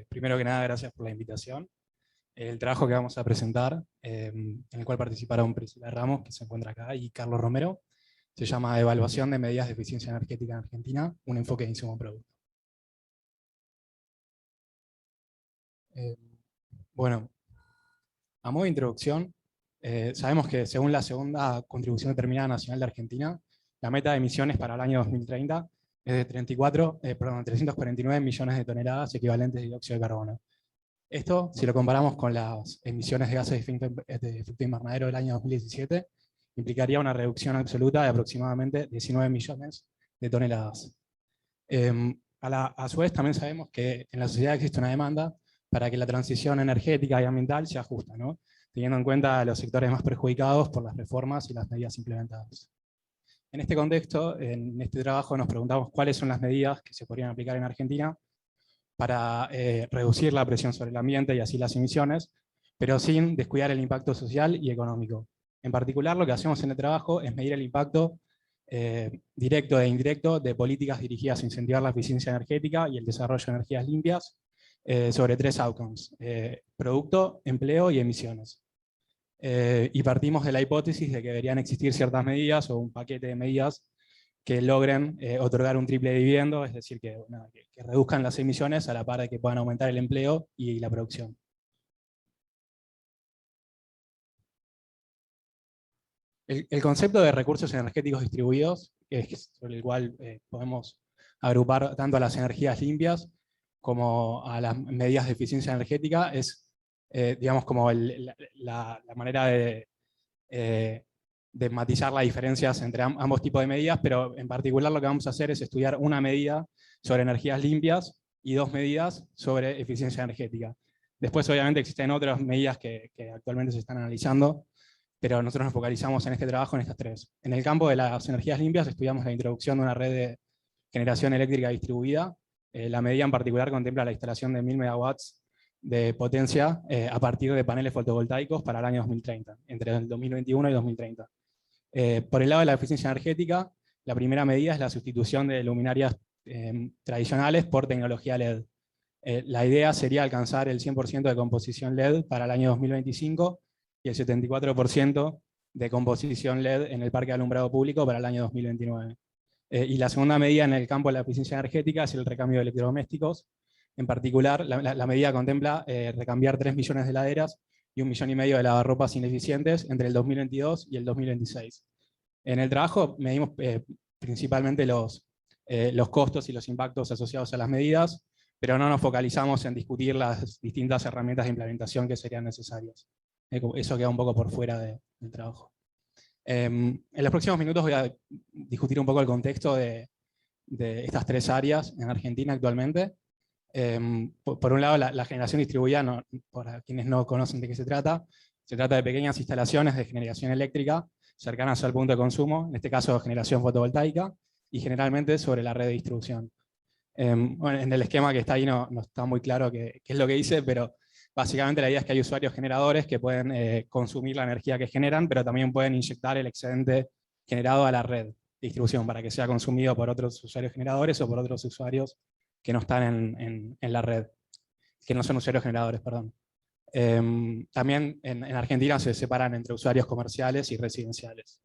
Primero que nada, gracias por la invitación. El trabajo que vamos a presentar, en el cual participaron Priscila Ramos, que se encuentra acá, y Carlos Romero, se llama Evaluación de medidas de eficiencia energética en Argentina, un enfoque de insumo-producto. Bueno, a modo de introducción, sabemos que según la segunda contribución determinada nacional de Argentina, la meta de emisiones para el año 2030 es de 349 millones de toneladas equivalentes de dióxido de carbono. Esto, si lo comparamos con las emisiones de gases de efecto invernadero del año 2017, implicaría una reducción absoluta de aproximadamente 19 millones de toneladas. A su vez, también sabemos que en la sociedad existe una demanda para que la transición energética y ambiental sea justa, ¿no? Teniendo en cuenta a los sectores más perjudicados por las reformas y las medidas implementadas. En este contexto, en este trabajo nos preguntamos cuáles son las medidas que se podrían aplicar en Argentina para reducir la presión sobre el ambiente y así las emisiones, pero sin descuidar el impacto social y económico. En particular, lo que hacemos en el trabajo es medir el impacto directo e indirecto de políticas dirigidas a incentivar la eficiencia energética y el desarrollo de energías limpias sobre tres outcomes: producto, empleo y emisiones. Y partimos de la hipótesis de que deberían existir ciertas medidas o un paquete de medidas que logren otorgar un triple dividendo, es decir, que reduzcan las emisiones a la par de que puedan aumentar el empleo y la producción. El concepto de recursos energéticos distribuidos, sobre el cual podemos agrupar tanto a las energías limpias como a las medidas de eficiencia energética, es, digamos, como la manera de matizar las diferencias entre ambos tipos de medidas, pero en particular lo que vamos a hacer es estudiar una medida sobre energías limpias y dos medidas sobre eficiencia energética. Después, obviamente, existen otras medidas que actualmente se están analizando, pero nosotros nos focalizamos en este trabajo en estas tres. En el campo de las energías limpias estudiamos la introducción de una red de generación eléctrica distribuida. La medida en particular contempla la instalación de 1000 megawatts de potencia a partir de paneles fotovoltaicos para el año 2030, entre el 2021 y 2030. Por el lado de la eficiencia energética, la primera medida es la sustitución de luminarias tradicionales por tecnología LED. La idea sería alcanzar el 100% de composición LED para el año 2025 y el 74% de composición LED en el parque de alumbrado público para el año 2029. Y la segunda medida en el campo de la eficiencia energética es el recambio de electrodomésticos. En particular, la medida contempla recambiar 3 millones de heladeras y 1,5 millones de lavarropas ineficientes entre el 2022 y el 2026. En el trabajo medimos principalmente los costos y los impactos asociados a las medidas, pero no nos focalizamos en discutir las distintas herramientas de implementación que serían necesarias. Eso queda un poco por fuera del trabajo. En los próximos minutos voy a discutir un poco el contexto de estas tres áreas en Argentina actualmente. Por un lado, la generación distribuida, para quienes no conocen de qué se trata de pequeñas instalaciones de generación eléctrica cercanas al punto de consumo, en este caso generación fotovoltaica, y generalmente sobre la red de distribución. Bueno, en el esquema que está ahí no está muy claro qué es lo que dice, pero básicamente la idea es que hay usuarios generadores que pueden consumir la energía que generan, pero también pueden inyectar el excedente generado a la red de distribución para que sea consumido por otros usuarios generadores o por otros usuarios que no están en la red, que no son usuarios generadores, perdón. También en Argentina se separan entre usuarios comerciales y residenciales.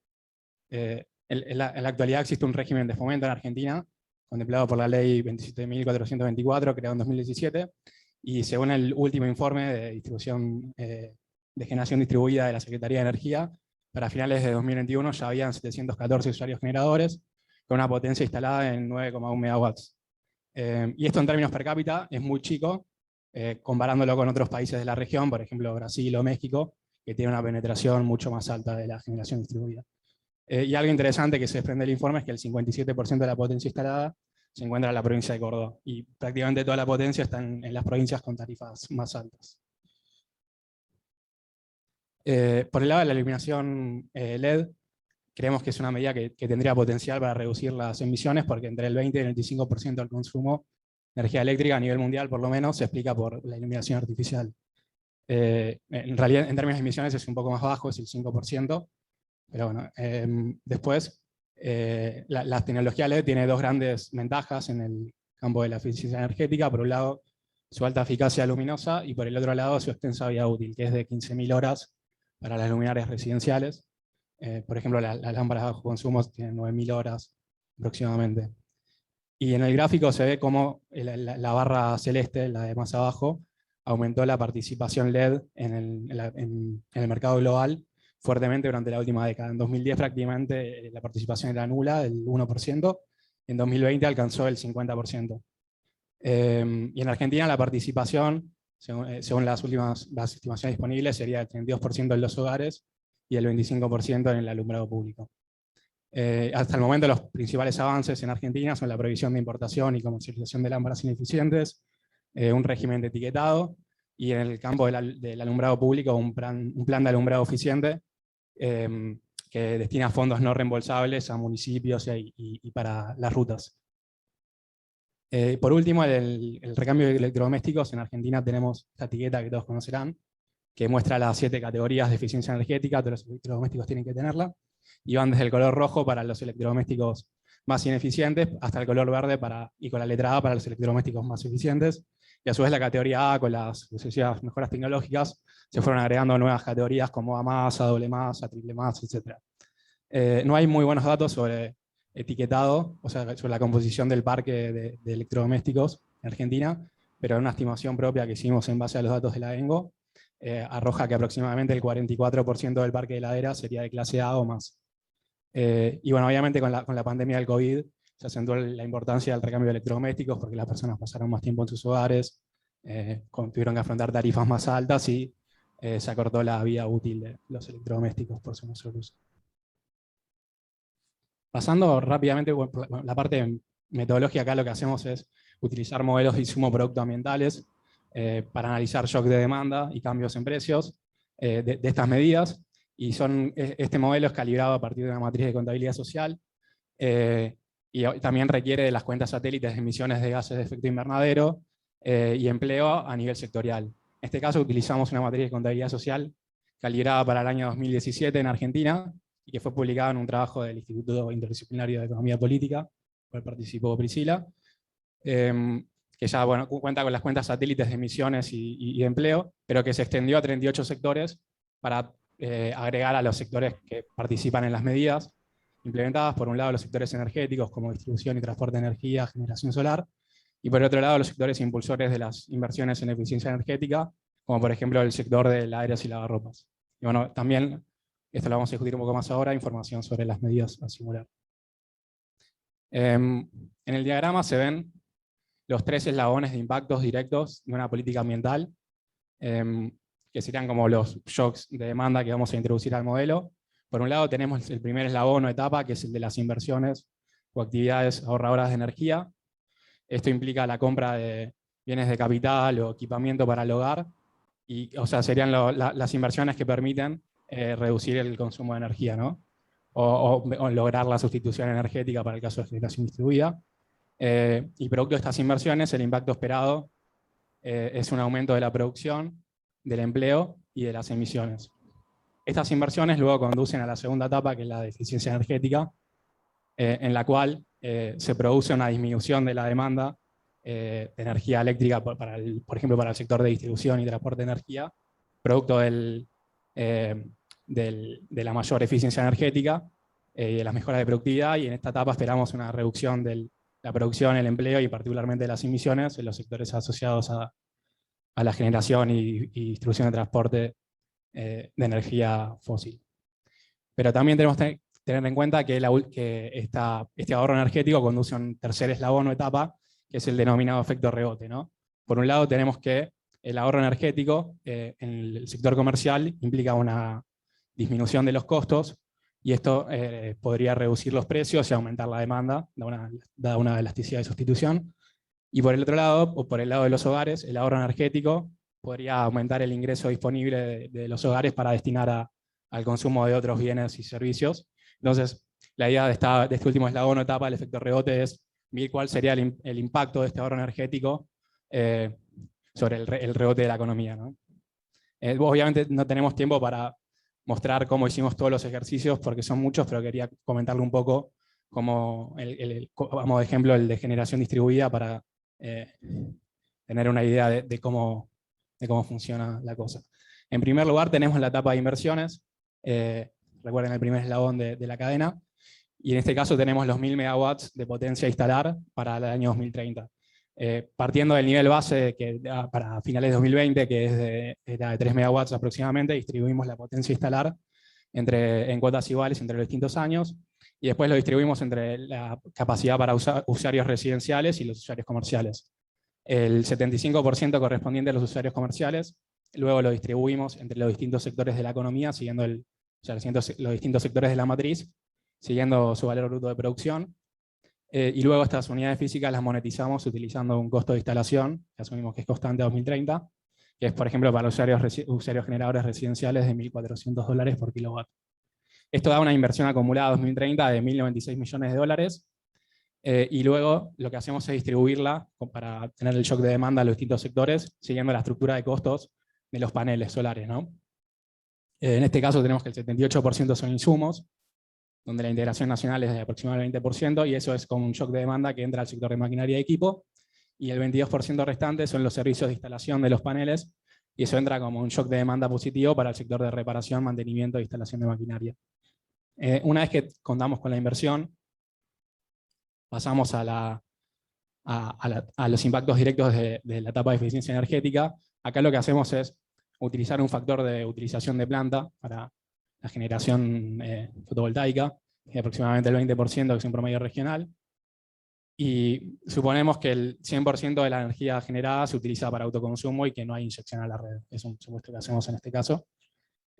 En la actualidad existe un régimen de fomento en Argentina, contemplado por la ley 27.424, creado en 2017, y según el último informe de distribución de generación distribuida de la Secretaría de Energía, para finales de 2021 ya habían 714 usuarios generadores, con una potencia instalada en 9,1 megawatts. Y esto en términos per cápita es muy chico, comparándolo con otros países de la región, por ejemplo Brasil o México, que tienen una penetración mucho más alta de la generación distribuida. Y algo interesante que se desprende del informe es que el 57% de la potencia instalada se encuentra en la provincia de Córdoba, y prácticamente toda la potencia está en las provincias con tarifas más altas. Por el lado de la iluminación LED, creemos que es una medida que tendría potencial para reducir las emisiones, porque entre el 20 y el 25% del consumo de energía eléctrica a nivel mundial, por lo menos, se explica por la iluminación artificial. En realidad, en términos de emisiones es un poco más bajo, es el 5%, pero bueno, después, la tecnología LED tiene dos grandes ventajas en el campo de la eficiencia energética. Por un lado, su alta eficacia luminosa, y por el otro lado su extensa vida útil, que es de 15.000 horas para las luminarias residenciales. Por ejemplo, las lámparas de bajo consumo tienen 9.000 horas aproximadamente. Y en el gráfico se ve cómo la barra celeste, la de más abajo, aumentó la participación LED en el mercado global fuertemente durante la última década. En 2010 prácticamente la participación era nula, del 1%, en 2020 alcanzó el 50%. Y en Argentina la participación, según las estimaciones disponibles, sería el 32% en los hogares y el 25% en el alumbrado público. Hasta el momento los principales avances en Argentina son la prohibición de importación y comercialización de lámparas ineficientes, un régimen de etiquetado, y en el campo del alumbrado público un plan de alumbrado eficiente que destina fondos no reembolsables a municipios y para las rutas. Por último, el recambio de electrodomésticos. En Argentina tenemos esta etiqueta que todos conocerán, que muestra las 7 categorías de eficiencia energética. Todos los electrodomésticos tienen que tenerla, y van desde el color rojo para los electrodomésticos más ineficientes hasta el color verde y con la letra A para los electrodomésticos más eficientes. Y a su vez la categoría A, con las sucesivas mejoras tecnológicas, se fueron agregando nuevas categorías como A+, A+, A+, triple más, etc. No hay muy buenos datos sobre etiquetado, o sea, sobre la composición del parque de electrodomésticos en Argentina, pero una estimación propia que hicimos en base a los datos de la ENGO arroja que aproximadamente el 44% del parque de heladeras sería de clase A o más. Y bueno, obviamente con la pandemia del COVID se acentuó la importancia del recambio de electrodomésticos porque las personas pasaron más tiempo en sus hogares, tuvieron que afrontar tarifas más altas y se acortó la vida útil de los electrodomésticos por su mayor uso. Pasando rápidamente por la parte metodológica, acá lo que hacemos es utilizar modelos de insumo producto ambientales para analizar shock de demanda y cambios en precios de estas medidas. Y este modelo es calibrado a partir de una matriz de contabilidad social y también requiere de las cuentas satélites de emisiones de gases de efecto invernadero y empleo a nivel sectorial. En este caso utilizamos una matriz de contabilidad social calibrada para el año 2017 en Argentina, y que fue publicado en un trabajo del Instituto Interdisciplinario de Economía Política, cual participó Priscila, que ya cuenta con las cuentas satélites de emisiones y de empleo, pero que se extendió a 38 sectores para agregar a los sectores que participan en las medidas implementadas. Por un lado los sectores energéticos como distribución y transporte de energía, generación solar, y por otro lado los sectores impulsores de las inversiones en eficiencia energética, como por ejemplo el sector de heladeras y lavarropas. Y bueno, también esto lo vamos a discutir un poco más ahora, información sobre las medidas a simular. En el diagrama se ven los 3 eslabones de impactos directos de una política ambiental, que serían como los shocks de demanda que vamos a introducir al modelo. Por un lado tenemos el primer eslabón o etapa, que es el de las inversiones o actividades ahorradoras de energía. Esto implica la compra de bienes de capital o equipamiento para el hogar, o sea, serían las inversiones que permiten reducir el consumo de energía, ¿no? O lograr la sustitución energética para el caso de generación distribuida. Y producto de estas inversiones, el impacto esperado es un aumento de la producción, del empleo y de las emisiones. Estas inversiones luego conducen a la segunda etapa, que es la de eficiencia energética, en la cual se produce una disminución de la demanda de energía eléctrica, por ejemplo, para el sector de distribución y transporte de energía, producto de la mayor eficiencia energética y de las mejoras de productividad, y en esta etapa esperamos una reducción de la producción, el empleo y particularmente de las emisiones en los sectores asociados a la generación y distribución de transporte de energía fósil. Pero también tenemos que tener en cuenta que este ahorro energético conduce a un tercer eslabón o etapa, que es el denominado efecto rebote, ¿no? Por un lado tenemos que el ahorro energético en el sector comercial implica una disminución de los costos, y esto podría reducir los precios y aumentar la demanda, dada una elasticidad de sustitución. Y por el otro lado, o por el lado de los hogares, el ahorro energético podría aumentar el ingreso disponible de los hogares para destinar al consumo de otros bienes y servicios. Entonces, la idea de este último eslabón o etapa del efecto rebote es ver cuál sería el impacto de este ahorro energético sobre el rebote de la economía, ¿no? Obviamente no tenemos tiempo para mostrar cómo hicimos todos los ejercicios, porque son muchos, pero quería comentarle un poco como, vamos de ejemplo, el de generación distribuida para tener una idea de cómo funciona la cosa. En primer lugar tenemos la etapa de inversiones, recuerden el primer eslabón de la cadena, y en este caso tenemos los 1000 megawatts de potencia a instalar para el año 2030. Partiendo del nivel base que para finales de 2020, que era de 3 megawatts aproximadamente, distribuimos la potencia a instalar en cuotas iguales entre los distintos años, y después lo distribuimos entre la capacidad para usuarios residenciales y los usuarios comerciales. El 75% correspondiente a los usuarios comerciales, luego lo distribuimos entre los distintos sectores de la economía, siguiendo los distintos sectores de la matriz, siguiendo su valor bruto de producción, y luego estas unidades físicas las monetizamos utilizando un costo de instalación, que asumimos que es constante a 2030, que es, por ejemplo, para usuarios generadores residenciales de $1.400 por kilowatt. Esto da una inversión acumulada a 2030 de $1.096 millones, y luego lo que hacemos es distribuirla para tener el shock de demanda a los distintos sectores, siguiendo la estructura de costos de los paneles solares, ¿no? En este caso tenemos que el 78% son insumos, donde la integración nacional es de aproximadamente el 20%, y eso es como un shock de demanda que entra al sector de maquinaria y equipo, y el 22% restante son los servicios de instalación de los paneles, y eso entra como un shock de demanda positivo para el sector de reparación, mantenimiento e instalación de maquinaria. Una vez que contamos con la inversión, pasamos a los impactos directos de la etapa de eficiencia energética. Acá lo que hacemos es utilizar un factor de utilización de planta para la generación fotovoltaica, que es aproximadamente el 20%, que es un promedio regional, y suponemos que el 100% de la energía generada se utiliza para autoconsumo y que no hay inyección a la red. Es un supuesto que hacemos en este caso.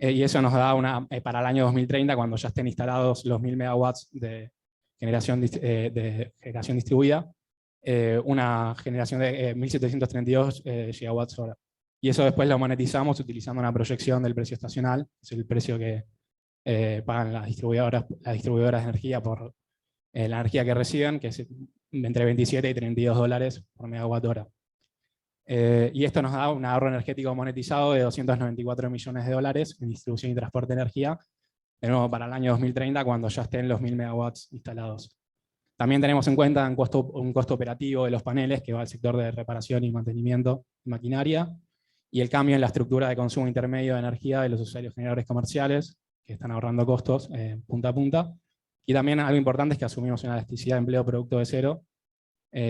Y eso nos da para el año 2030, cuando ya estén instalados los 1000 megawatts de generación distribuida, una generación de 1732 gigawatts hora. Y eso después lo monetizamos utilizando una proyección del precio estacional, es el precio que pagan las distribuidoras de energía por la energía que reciben, que es entre 27 y $32 por megawatt hora. Y esto nos da un ahorro energético monetizado de $294 millones en distribución y transporte de energía, de nuevo para el año 2030, cuando ya estén los 1000 megawatts instalados. También tenemos en cuenta un costo operativo de los paneles, que va al sector de reparación y mantenimiento de maquinaria, y el cambio en la estructura de consumo intermedio de energía de los usuarios generadores comerciales, que están ahorrando costos punta a punta. Y también algo importante es que asumimos una elasticidad de empleo producto de cero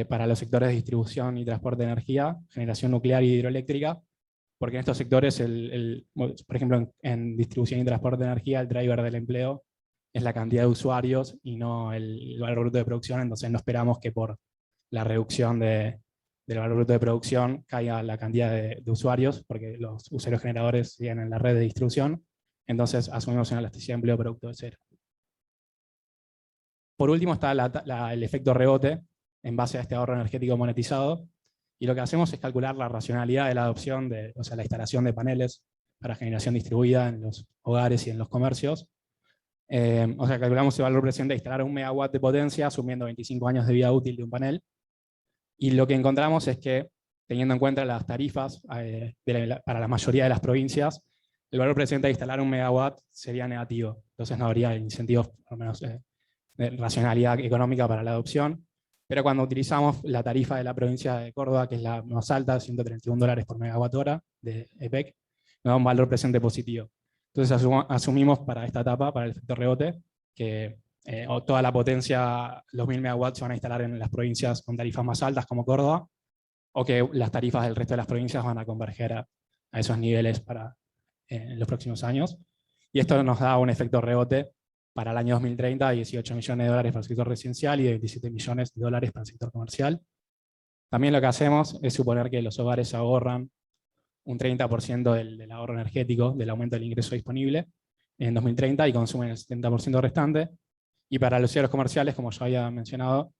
para los sectores de distribución y transporte de energía, generación nuclear y hidroeléctrica, porque en estos sectores, por ejemplo, en distribución y transporte de energía, el driver del empleo es la cantidad de usuarios y no el valor bruto de producción, entonces no esperamos que por la reducción del valor bruto de producción caiga la cantidad de usuarios, porque los usuarios generadores siguen en la red de distribución, entonces asumimos una elasticidad de empleo producto de cero. Por último está el efecto rebote, en base a este ahorro energético monetizado, y lo que hacemos es calcular la racionalidad de la adopción, o sea, la instalación de paneles para generación distribuida en los hogares y en los comercios. O sea, calculamos el valor presente de instalar 1 megawatt de potencia, asumiendo 25 años de vida útil de un panel, y lo que encontramos es que, teniendo en cuenta las tarifas para la mayoría de las provincias, el valor presente de instalar 1 megawatt sería negativo, entonces no habría incentivos, por lo menos, de racionalidad económica para la adopción. Pero cuando utilizamos la tarifa de la provincia de Córdoba, que es la más alta, $131 por megawatt hora de EPEC, nos da un valor presente positivo. Entonces asumimos para esta etapa, para el efecto rebote, que toda la potencia, los 1000 megawatts, se van a instalar en las provincias con tarifas más altas como Córdoba, o que las tarifas del resto de las provincias van a converger a esos niveles en los próximos años. Y esto nos da un efecto rebote para el año 2030, $18 millones para el sector residencial y de $27 millones para el sector comercial. También lo que hacemos es suponer que los hogares ahorran un 30% del ahorro energético, del aumento del ingreso disponible en 2030, y consumen el 70% restante. Y para los usuarios comerciales, como yo había mencionado,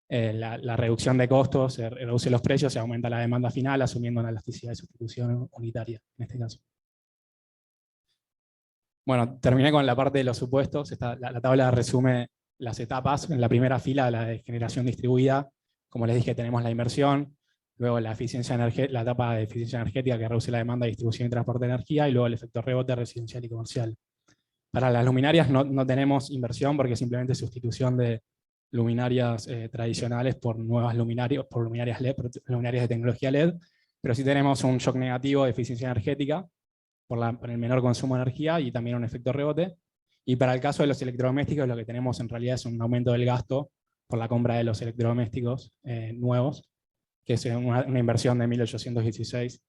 la reducción de costos, se reduce los precios, se aumenta la demanda final, asumiendo una elasticidad de sustitución unitaria, en este caso. Bueno, terminé con la parte de los supuestos. La tabla resume las etapas. En la primera fila, la de generación distribuida, como les dije, tenemos la inversión, luego la etapa de eficiencia energética, que reduce la demanda, distribución y transporte de energía, y luego el efecto rebote residencial y comercial. Para las luminarias no tenemos inversión, porque simplemente sustitución de luminarias tradicionales por nuevas luminarias, por luminarias LED, por luminarias de tecnología LED, pero sí tenemos un shock negativo de eficiencia energética por el menor consumo de energía y también un efecto rebote. Y para el caso de los electrodomésticos, lo que tenemos en realidad es un aumento del gasto por la compra de los electrodomésticos nuevos, que es una inversión de 1.816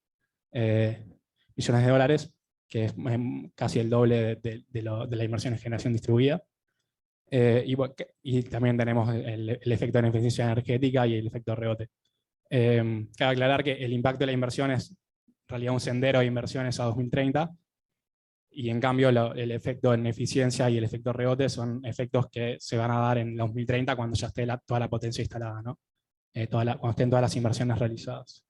millones de dólares, que es casi el doble de la inversión en generación distribuida. Y también tenemos el efecto de eficiencia energética y el efecto rebote. Cabe aclarar que el impacto de la inversión es en realidad un sendero de inversiones a 2030, y en cambio el efecto en eficiencia y el efecto rebote son efectos que se van a dar en 2030 cuando ya esté toda la potencia instalada, ¿no? Cuando estén todas las inversiones realizadas.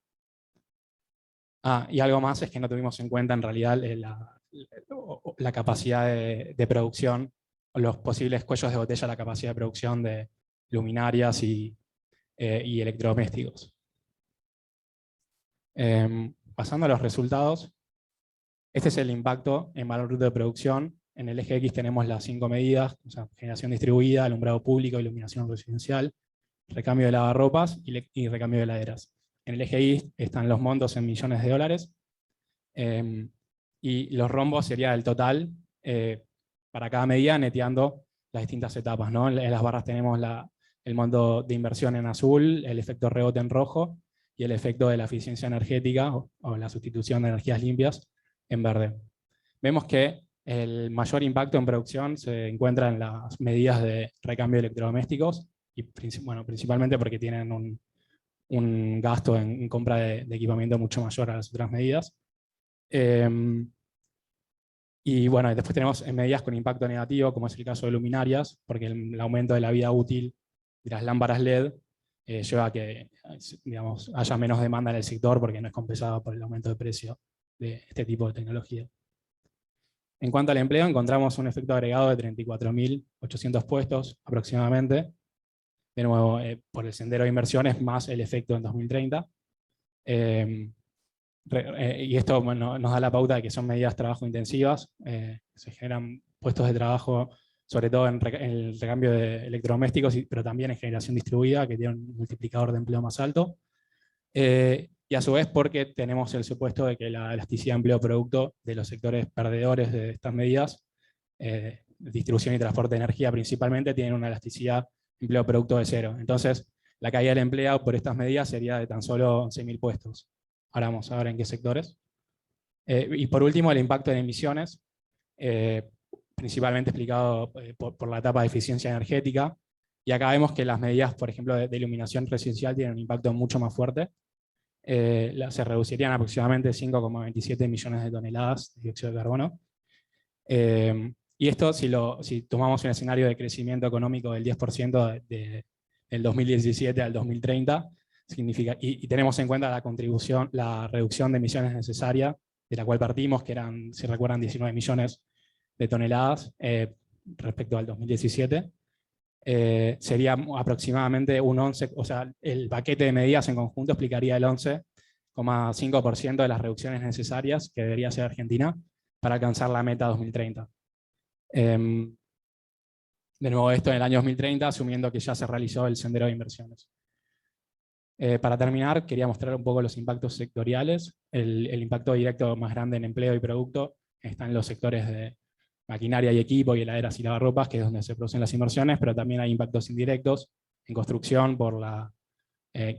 Y algo más es que no tuvimos en cuenta en realidad la capacidad de producción, o los posibles cuellos de botella, la capacidad de producción de luminarias y electrodomésticos. Pasando a los resultados, este es el impacto en valor bruto de producción. En el eje X tenemos las 5 medidas, o sea, generación distribuida, alumbrado público, iluminación residencial, recambio de lavarropas y recambio de heladeras. En el eje Y están los montos en millones de dólares, y los rombos sería el total para cada medida, neteando las distintas etapas, ¿no? En las barras tenemos el monto de inversión en azul, el efecto rebote en rojo, y el efecto de la eficiencia energética o la sustitución de energías limpias en verde. Vemos que el mayor impacto en producción se encuentra en las medidas de recambio de electrodomésticos, y principalmente porque tienen un gasto en compra de equipamiento mucho mayor a las otras medidas. Y bueno, después tenemos medidas con impacto negativo, como es el caso de luminarias, porque el aumento de la vida útil de las lámparas LED lleva a que, digamos, haya menos demanda en el sector, porque no es compensado por el aumento de precio de este tipo de tecnología. En cuanto al empleo, encontramos un efecto agregado de 34.800 puestos aproximadamente, de nuevo por el sendero de inversiones más el efecto en 2030. Y esto, bueno, nos da la pauta de que son medidas de trabajo intensivas. Se generan puestos de trabajo, sobre todo en el recambio de electrodomésticos, pero también en generación distribuida, que tiene un multiplicador de empleo más alto. Y a su vez porque tenemos el supuesto de que la elasticidad de empleo-producto de los sectores perdedores de estas medidas, distribución y transporte de energía principalmente, tienen una elasticidad empleo-producto de 0. Entonces, la caída del empleo por estas medidas sería de tan solo 11.000 puestos. Ahora vamos a ver en qué sectores. Y por último, el impacto en emisiones, principalmente explicado por la etapa de eficiencia energética. Y acá vemos que las medidas, por ejemplo, de iluminación residencial tienen un impacto mucho más fuerte. Se reducirían aproximadamente 5,27 millones de toneladas de dióxido de carbono. Y esto, si tomamos un escenario de crecimiento económico del 10% del 2017 al 2030, significa, y tenemos en cuenta la reducción de emisiones necesaria, de la cual partimos, que eran, si recuerdan, 19 millones de toneladas respecto al 2017, sería aproximadamente un 11, o sea, el paquete de medidas en conjunto explicaría el 11,5% de las reducciones necesarias que debería hacer Argentina para alcanzar la meta 2030. De nuevo, esto en el año 2030, asumiendo que ya se realizó el sendero de inversiones. Para terminar, quería mostrar un poco los impactos sectoriales. El impacto directo más grande en empleo y producto está en los sectores de maquinaria y equipo, y heladeras y lavarropas, que es donde se producen las inversiones, pero también hay impactos indirectos en construcción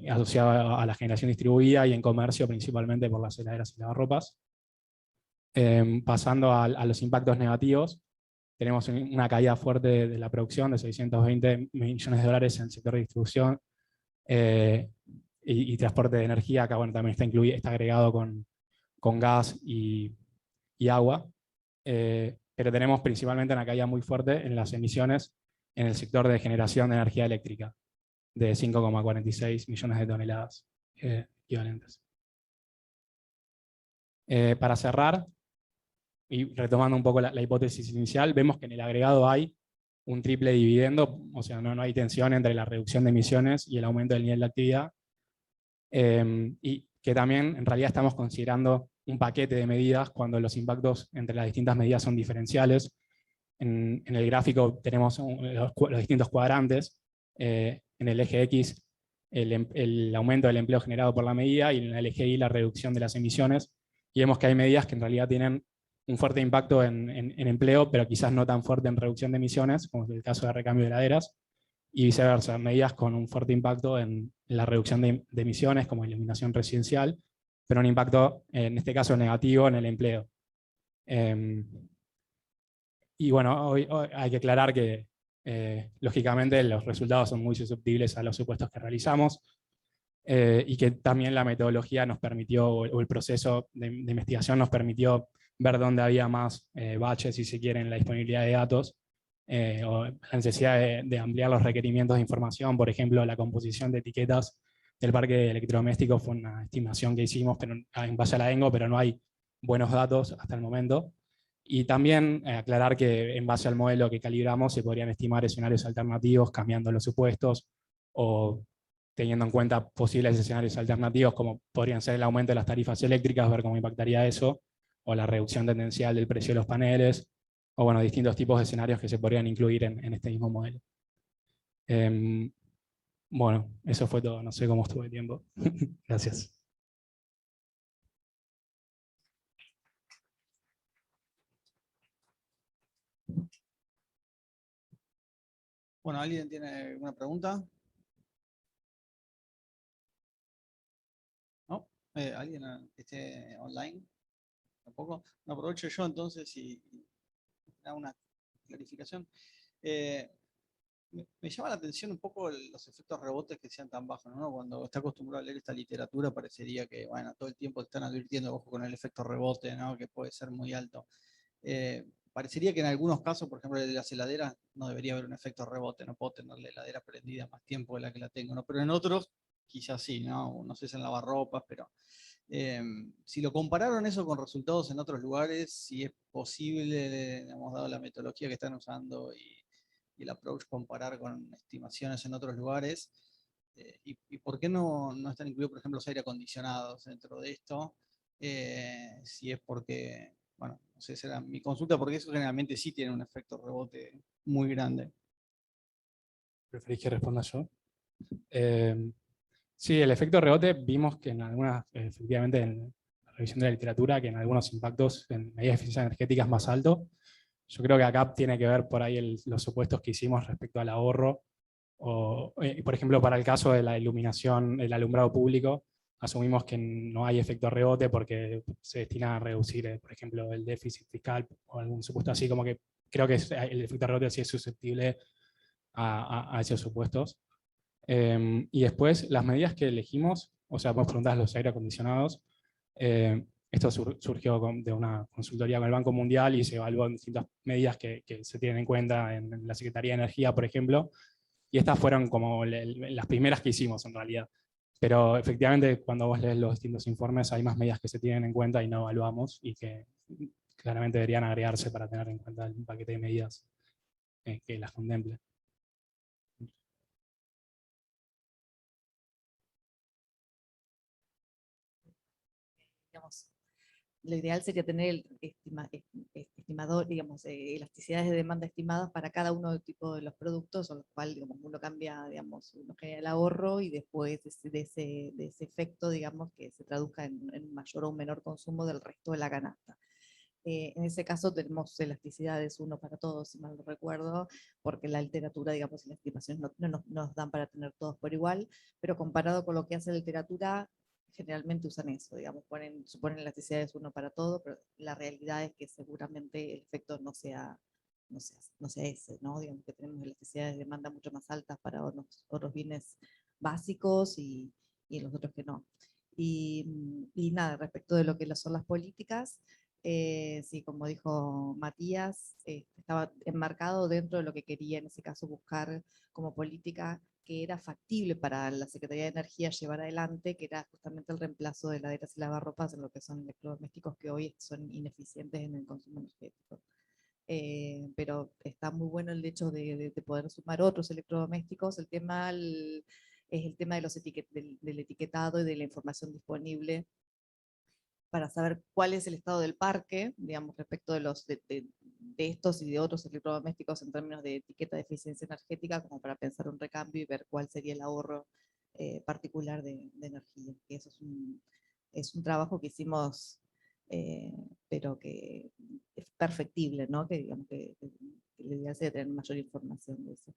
asociado a la generación distribuida, y en comercio principalmente por las heladeras y lavarropas. Pasando a los impactos negativos, tenemos una caída fuerte de la producción de 620 millones de dólares en el sector de distribución y transporte de energía. Acá bueno, también está agregado con gas y agua. Pero tenemos principalmente una caída muy fuerte en las emisiones en el sector de generación de energía eléctrica, de 5,46 millones de toneladas equivalentes. Para cerrar, y retomando un poco la hipótesis inicial, vemos que en el agregado hay un triple dividendo, o sea, no hay tensión entre la reducción de emisiones y el aumento del nivel de actividad, y que también en realidad estamos considerando un paquete de medidas cuando los impactos entre las distintas medidas son diferenciales. En el gráfico tenemos los distintos cuadrantes, en el eje X el aumento del empleo generado por la medida y en el eje Y la reducción de las emisiones. Y vemos que hay medidas que en realidad tienen un fuerte impacto en empleo, pero quizás no tan fuerte en reducción de emisiones, como es el caso de recambio de heladeras, y viceversa, medidas con un fuerte impacto en la reducción de emisiones, como iluminación residencial, pero un impacto, en este caso, negativo en el empleo. Y bueno, hoy hay que aclarar que, lógicamente, los resultados son muy susceptibles a los supuestos que realizamos, y que también la metodología nos permitió, o el proceso de investigación nos permitió ver dónde había más baches, si se quiere, en la disponibilidad de datos, o la necesidad de ampliar los requerimientos de información. Por ejemplo, la composición de etiquetas del parque electrodoméstico fue una estimación que hicimos pero, en base a la ENGO, pero no hay buenos datos hasta el momento. Y también aclarar que en base al modelo que calibramos se podrían estimar escenarios alternativos cambiando los supuestos o teniendo en cuenta posibles escenarios alternativos como podrían ser el aumento de las tarifas eléctricas, ver cómo impactaría eso, o la reducción tendencial del precio de los paneles, o bueno, distintos tipos de escenarios que se podrían incluir en este mismo modelo. Bueno, eso fue todo, no sé cómo estuvo el tiempo. Gracias. Bueno, ¿alguien tiene alguna pregunta? ¿No? ¿Alguien que esté online? ¿Tampoco? No, aprovecho yo entonces y da una clarificación. Me llama la atención un poco los efectos rebotes que sean tan bajos, ¿no? Cuando está acostumbrado a leer esta literatura parecería que, bueno, todo el tiempo están advirtiendo, ojo con el efecto rebote, ¿no? Que puede ser muy alto. Parecería que en algunos casos, por ejemplo, el de las heladeras, no debería haber un efecto rebote, no puedo tener la heladera prendida más tiempo de la que la tengo, ¿no? Pero en otros, quizás sí, ¿no? No sé si en lavarropas, pero si lo compararon eso con resultados en otros lugares, si es posible, hemos dado la metodología que están usando y el approach comparar con estimaciones en otros lugares, y por qué no están incluidos, por ejemplo, los aire acondicionados dentro de esto, si es porque, bueno, no sé, será mi consulta, porque eso generalmente sí tiene un efecto rebote muy grande. ¿Preferís que responda yo? Sí, el efecto rebote vimos que en algunas, efectivamente en la revisión de la literatura, que en algunos impactos en medidas de eficiencia energética es más alto. Yo creo que acá tiene que ver por ahí los supuestos que hicimos respecto al ahorro, o, por ejemplo, para el caso de la iluminación, el alumbrado público, asumimos que no hay efecto rebote porque se destina a reducir, por ejemplo, el déficit fiscal o algún supuesto así, como que creo que el efecto rebote sí es susceptible a esos supuestos. Y después, las medidas que elegimos, o sea, vos preguntás los aire acondicionados, esto surgió de una consultoría con el Banco Mundial y se evaluó en distintas medidas que se tienen en cuenta en la Secretaría de Energía, por ejemplo, y estas fueron como las primeras que hicimos en realidad. Pero efectivamente, cuando vos lees los distintos informes, hay más medidas que se tienen en cuenta y no evaluamos y que claramente deberían agregarse para tener en cuenta el paquete de medidas que las contemple. Digamos, lo ideal sería tener el estimador, digamos, elasticidades de demanda estimadas para cada uno de tipo de los productos, con los cuales, digamos, uno cambia, digamos, uno genera el ahorro y después de ese efecto, digamos, que se traduzca en mayor o menor consumo del resto de la canasta. En ese caso tenemos elasticidades uno para todos, si mal no recuerdo, porque la literatura, digamos, y las estimaciones no nos dan para tener todos por igual, pero comparado con lo que hace la literatura, generalmente usan eso, digamos, suponen elasticidades uno para todo, pero la realidad es que seguramente el efecto no sea ese, ¿no? Digamos que tenemos elasticidades de demanda mucho más altas para otros bienes básicos y los otros que no. Y nada, respecto de lo que son las políticas, sí, como dijo Matías, estaba enmarcado dentro de lo que quería en ese caso buscar como política que era factible para la Secretaría de Energía llevar adelante, que era justamente el reemplazo de heladeras y lavarropas en lo que son electrodomésticos que hoy son ineficientes en el consumo energético. Pero está muy bueno el hecho de poder sumar otros electrodomésticos. El tema es el tema de del etiquetado y de la información disponible para saber cuál es el estado del parque, digamos, respecto de estos y de otros electrodomésticos en términos de etiqueta de eficiencia energética, como para pensar un recambio y ver cuál sería el ahorro particular de energía. Que eso es un trabajo que hicimos, pero que es perfectible, ¿no? Que digamos que la idea sería tener mayor información de eso.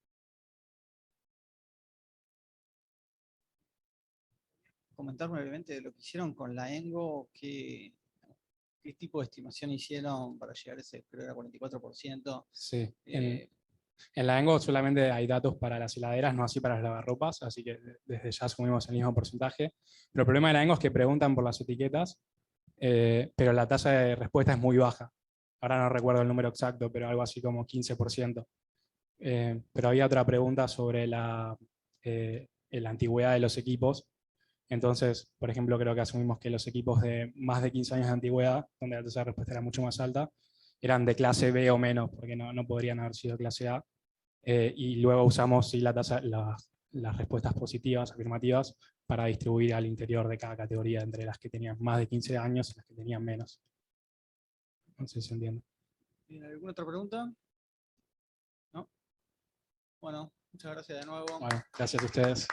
Comentar brevemente de lo que hicieron con la ENGO, qué tipo de estimación hicieron para llegar a ese, creo era 44%. Sí. Eh, En la ENGO solamente hay datos para las heladeras, no así para las lavarropas, así que desde ya asumimos el mismo porcentaje. Pero el problema de la ENGO es que preguntan por las etiquetas, pero la tasa de respuesta es muy baja. Ahora no recuerdo el número exacto, pero algo así como 15%. Pero había otra pregunta sobre la antigüedad de los equipos. Entonces, por ejemplo, creo que asumimos que los equipos de más de 15 años de antigüedad, donde la tasa de respuesta era mucho más alta, eran de clase B o menos, porque no podrían haber sido clase A. Y luego usamos sí, las respuestas positivas, afirmativas, para distribuir al interior de cada categoría entre las que tenían más de 15 años y las que tenían menos. No sé si se entiende. ¿Alguna otra pregunta? ¿No? Bueno, muchas gracias de nuevo. Bueno, gracias a ustedes.